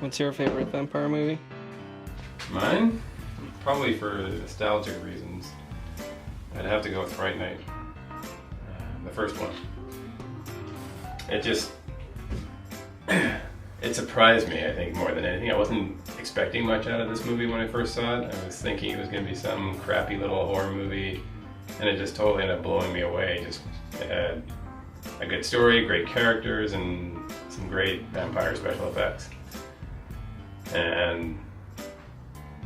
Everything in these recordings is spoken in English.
What's your favorite vampire movie? Mine? Probably for nostalgic reasons. I'd have to go with Fright Night. The first one. It just... it surprised me, I think, more than anything. I wasn't expecting much out of this movie when I first saw it. I was thinking it was going to be some crappy little horror movie, and it just totally ended up blowing me away. It had a good story, great characters, and some great vampire special effects. And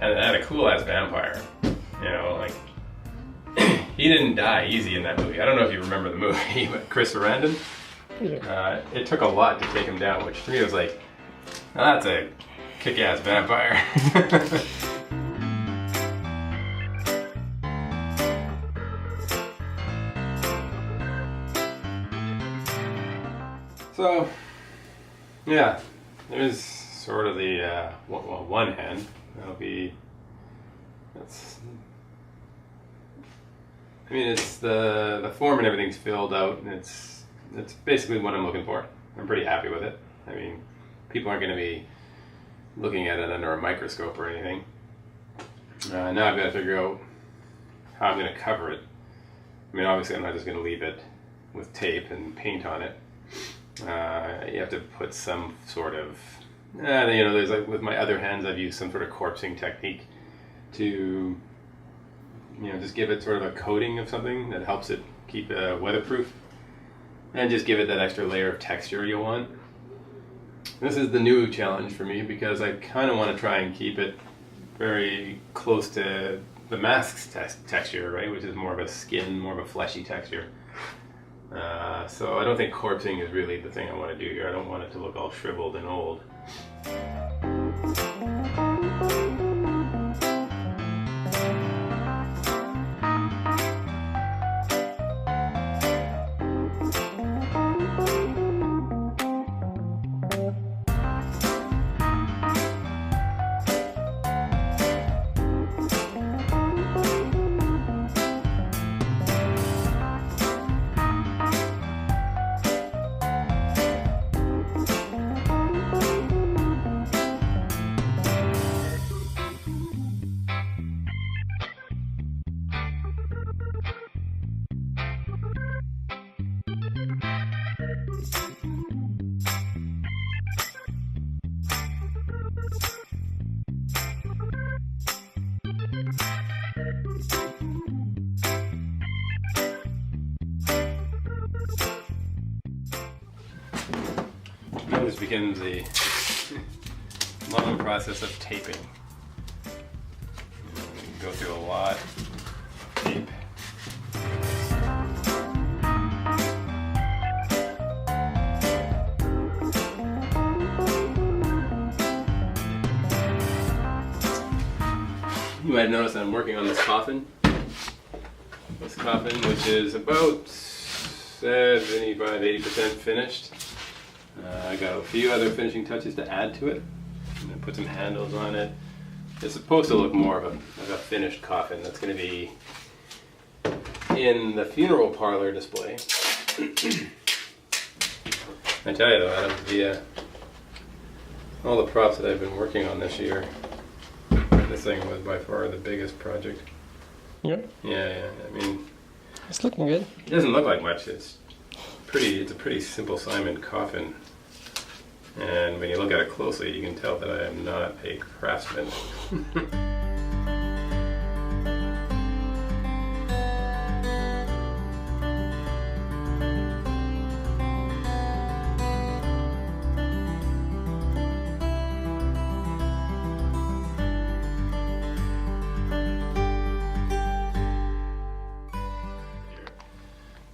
it had a cool-ass vampire. You know, like... he didn't die easy in that movie. I don't know if you remember the movie, but Chris Sarandon? Yeah. It took a lot to take him down, which to me was like, oh, that's a kick-ass vampire. So, yeah, there's sort of the, one hand. It's the form and everything's filled out, and it's basically what I'm looking for. I'm pretty happy with it. I mean, people aren't going to be looking at it under a microscope or anything. Now I've got to figure out how I'm going to cover it. I mean, obviously I'm not just going to leave it with tape and paint on it. You have to put some sort of, there's like with my other hands I've used some sort of corpsing technique to, just give it sort of a coating of something that helps it keep weatherproof. And just give it that extra layer of texture you want. This is the new challenge for me because I kind of want to try and keep it very close to the mask's texture, right? Which is more of a skin, more of a fleshy texture. So I don't think corpsing is really the thing I want to do here. I don't want it to look all shriveled and old. Now this begins the long process of taping. Go through a lot of tape. You might have noticed I'm working on this coffin. This coffin, which is about 75-80% finished. I got a few other finishing touches to add to it. I'm going to put some handles on it. It's supposed to look more of a finished coffin that's going to be in the funeral parlor display. I tell you though, Adam, all the props that I've been working on this year, this thing was by far the biggest project. Yeah. Yeah. I mean, it's looking good. It doesn't look like much. It's a pretty simple Simon coffin. And when you look at it closely, you can tell that I am not a craftsman.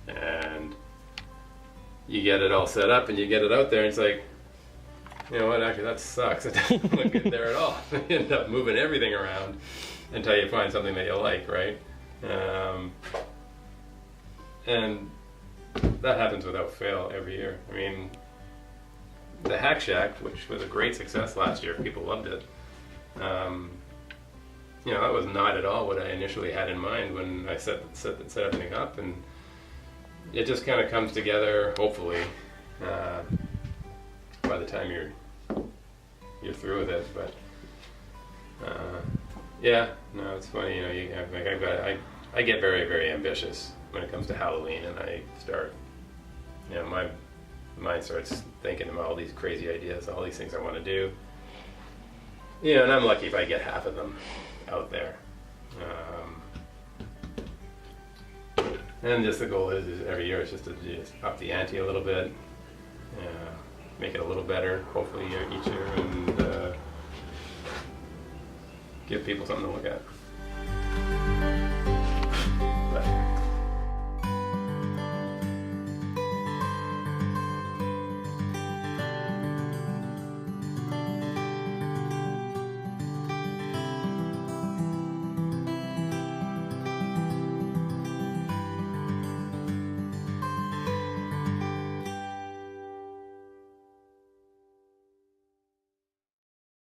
And you get it all set up and you get it out there, and it's like, you know what, actually that sucks. It doesn't look good there at all. You end up moving everything around until you find something that you like, right? And that happens without fail every year. I mean, the Hack Shack, which was a great success last year, people loved it. That was not at all what I initially had in mind when I set everything up, and it just kind of comes together, hopefully, by the time you're you're through with it. But yeah, no, it's funny. You know, I get very, very ambitious when it comes to Halloween, and I start, you know, my mind starts thinking about all these crazy ideas, all these things I want to do. You know, and I'm lucky if I get half of them out there. And just the goal is every year is just to just up the ante a little bit, make it a little better, hopefully each year, and give people something to look at.